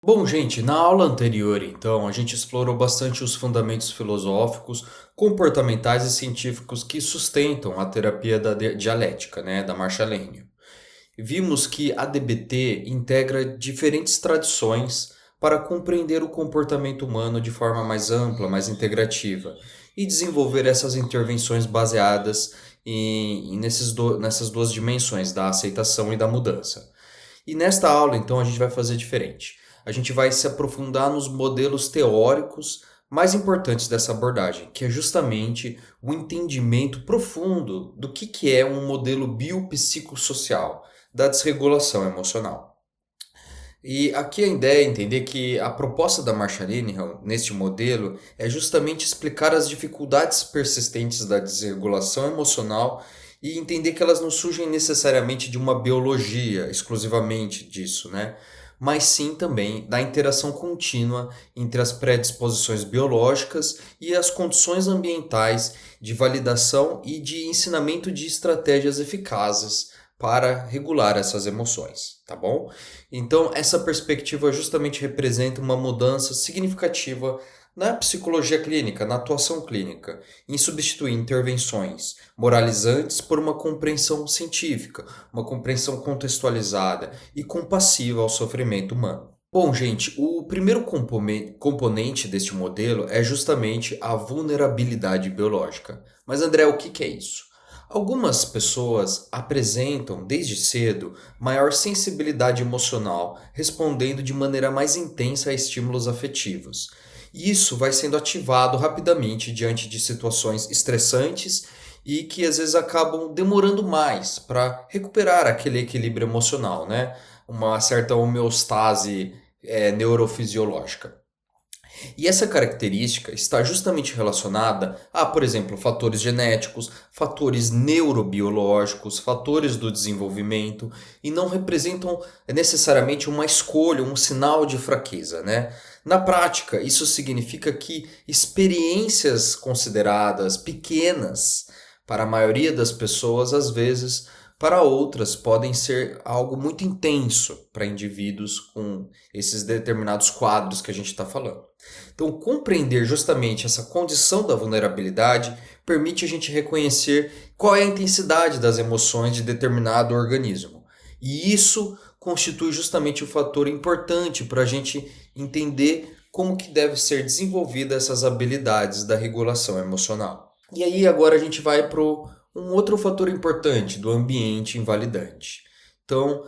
Bom, gente, na aula anterior, então, a gente explorou bastante os fundamentos filosóficos, comportamentais e científicos que sustentam a terapia da dialética, né, da Marshallenian. Vimos que a DBT integra diferentes tradições para compreender o comportamento humano de forma mais ampla, mais integrativa, e desenvolver essas intervenções baseadas nessas duas dimensões, da aceitação e da mudança. E nesta aula, então, a gente vai fazer diferente. A gente vai se aprofundar nos modelos teóricos mais importantes dessa abordagem, que é justamente o entendimento profundo do que é um modelo biopsicossocial da desregulação emocional. E aqui a ideia é entender que a proposta da Marshallinian neste modelo é justamente explicar as dificuldades persistentes da desregulação emocional e entender que elas não surgem necessariamente de uma biologia, exclusivamente disso, né? Mas sim também da interação contínua entre as predisposições biológicas e as condições ambientais de validação e de ensinamento de estratégias eficazes para regular essas emoções, tá bom? Então, essa perspectiva justamente representa uma mudança significativa na psicologia clínica, na atuação clínica, em substituir intervenções moralizantes por uma compreensão científica, uma compreensão contextualizada e compassiva ao sofrimento humano. Bom, gente, o primeiro componente deste modelo é justamente a vulnerabilidade biológica. Mas, André, o que é isso? Algumas pessoas apresentam, desde cedo, maior sensibilidade emocional, respondendo de maneira mais intensa a estímulos afetivos. Isso vai sendo ativado rapidamente diante de situações estressantes e que às vezes acabam demorando mais para recuperar aquele equilíbrio emocional, né? Uma certa homeostase neurofisiológica. E essa característica está justamente relacionada a, por exemplo, fatores genéticos, fatores neurobiológicos, fatores do desenvolvimento e não representam necessariamente uma escolha, um sinal de fraqueza, né? Na prática, isso significa que experiências consideradas pequenas para a maioria das pessoas, às vezes, para outras, podem ser algo muito intenso para indivíduos com esses determinados quadros que a gente está falando. Então, compreender justamente essa condição da vulnerabilidade permite a gente reconhecer qual é a intensidade das emoções de determinado organismo. E isso constitui justamente o fator importante para a gente entender como que deve ser desenvolvida essas habilidades da regulação emocional. E aí agora a gente vai para um outro fator importante do ambiente invalidante. Então,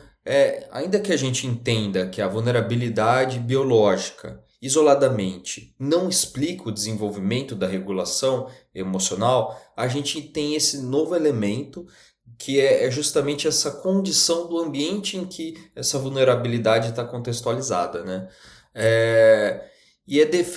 ainda que a gente entenda que a vulnerabilidade biológica isoladamente não explica o desenvolvimento da regulação emocional, a gente tem esse novo elemento que é justamente essa condição do ambiente em que essa vulnerabilidade está contextualizada, né? É,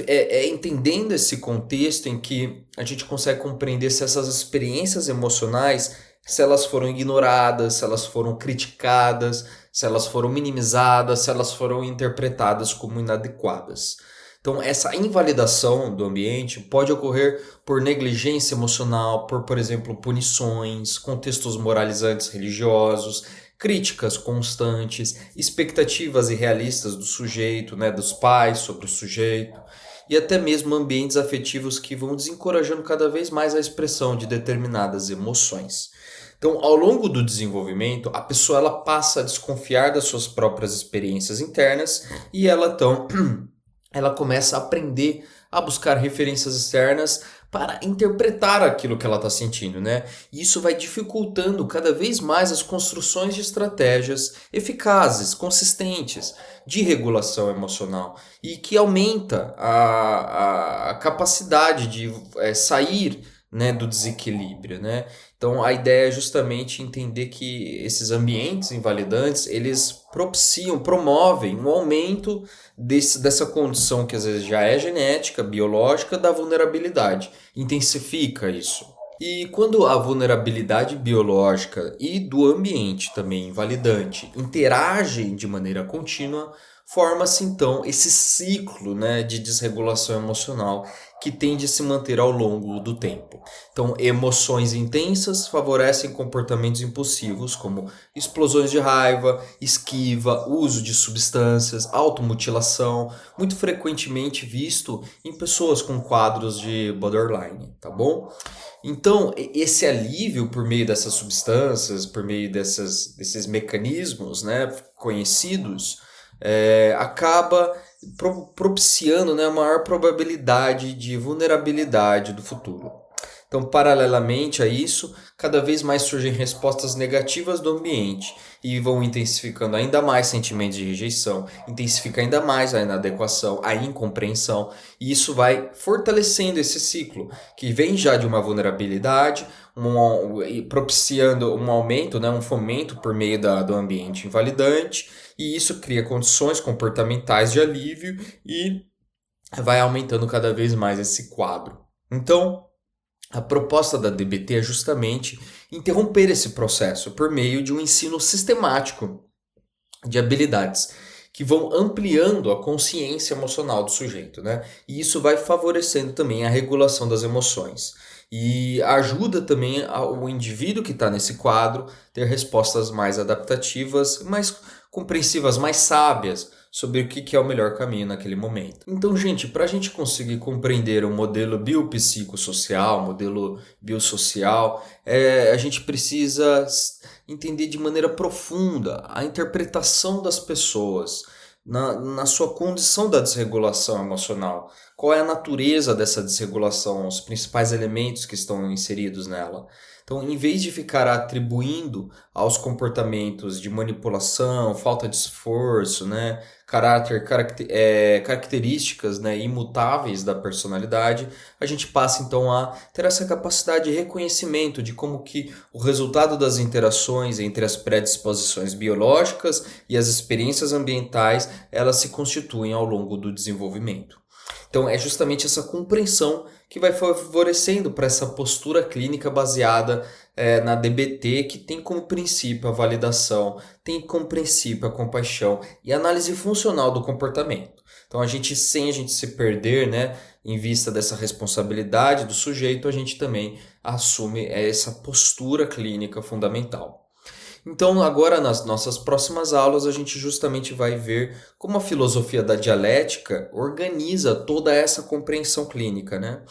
é entendendo esse contexto em que a gente consegue compreender se essas experiências emocionais, se elas foram ignoradas, se elas foram criticadas, se elas foram minimizadas, se elas foram interpretadas como inadequadas. Então, essa invalidação do ambiente pode ocorrer por negligência emocional, por exemplo, punições, contextos moralizantes religiosos, críticas constantes, expectativas irrealistas do sujeito, né, dos pais sobre o sujeito, e até mesmo ambientes afetivos que vão desencorajando cada vez mais a expressão de determinadas emoções. Então, ao longo do desenvolvimento, a pessoa ela passa a desconfiar das suas próprias experiências internas e ela então ela começa a aprender a buscar referências externas para interpretar aquilo que ela está sentindo, né? E isso vai dificultando cada vez mais as construções de estratégias eficazes, consistentes de regulação emocional e que aumenta a capacidade de sair, né, do desequilíbrio, né? Então a ideia é justamente entender que esses ambientes invalidantes eles propiciam, promovem um aumento dessa condição que às vezes já é genética, biológica, da vulnerabilidade. Intensifica isso. E quando a vulnerabilidade biológica e do ambiente também invalidante interagem de maneira contínua, forma-se então esse ciclo, né, de desregulação emocional que tende a se manter ao longo do tempo. Então, emoções intensas favorecem comportamentos impulsivos, como explosões de raiva, esquiva, uso de substâncias, automutilação, muito frequentemente visto em pessoas com quadros de borderline, tá bom? Então, esse alívio por meio dessas substâncias, por meio desses mecanismos, né, conhecidos, acaba propiciando, né, a maior probabilidade de vulnerabilidade do futuro. Então, paralelamente a isso, cada vez mais surgem respostas negativas do ambiente e vão intensificando ainda mais sentimentos de rejeição, intensifica ainda mais a inadequação, a incompreensão, e isso vai fortalecendo esse ciclo, que vem já de uma vulnerabilidade, propiciando um aumento, né, um fomento por meio do ambiente invalidante, e isso cria condições comportamentais de alívio e vai aumentando cada vez mais esse quadro. Então, a proposta da DBT é justamente interromper esse processo por meio de um ensino sistemático de habilidades que vão ampliando a consciência emocional do sujeito, né? E isso vai favorecendo também a regulação das emoções. E ajuda também o indivíduo que está nesse quadro ter respostas mais adaptativas, mais compreensivas, mais sábias sobre o que é o melhor caminho naquele momento. Então, gente, para a gente conseguir compreender o modelo biopsicossocial, modelo biosocial, a gente precisa entender de maneira profunda a interpretação das pessoas na sua condição da desregulação emocional. Qual é a natureza dessa desregulação, os principais elementos que estão inseridos nela. Então, em vez de ficar atribuindo aos comportamentos de manipulação, falta de esforço, né, características, né, imutáveis da personalidade, a gente passa então a ter essa capacidade de reconhecimento de como que o resultado das interações entre as predisposições biológicas e as experiências ambientais, elas se constituem ao longo do desenvolvimento. Então é justamente essa compreensão que vai favorecendo para essa postura clínica baseada na DBT, que tem como princípio a validação, tem como princípio a compaixão e a análise funcional do comportamento. Então sem a gente se perder, né, em vista dessa responsabilidade do sujeito, a gente também assume essa postura clínica fundamental. Então, agora nas nossas próximas aulas, a gente justamente vai ver como a filosofia da dialética organiza toda essa compreensão clínica, né?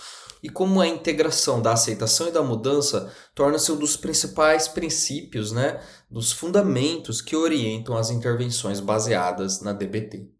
E como a integração da aceitação e da mudança torna-se um dos principais princípios, né? Dos fundamentos que orientam as intervenções baseadas na DBT.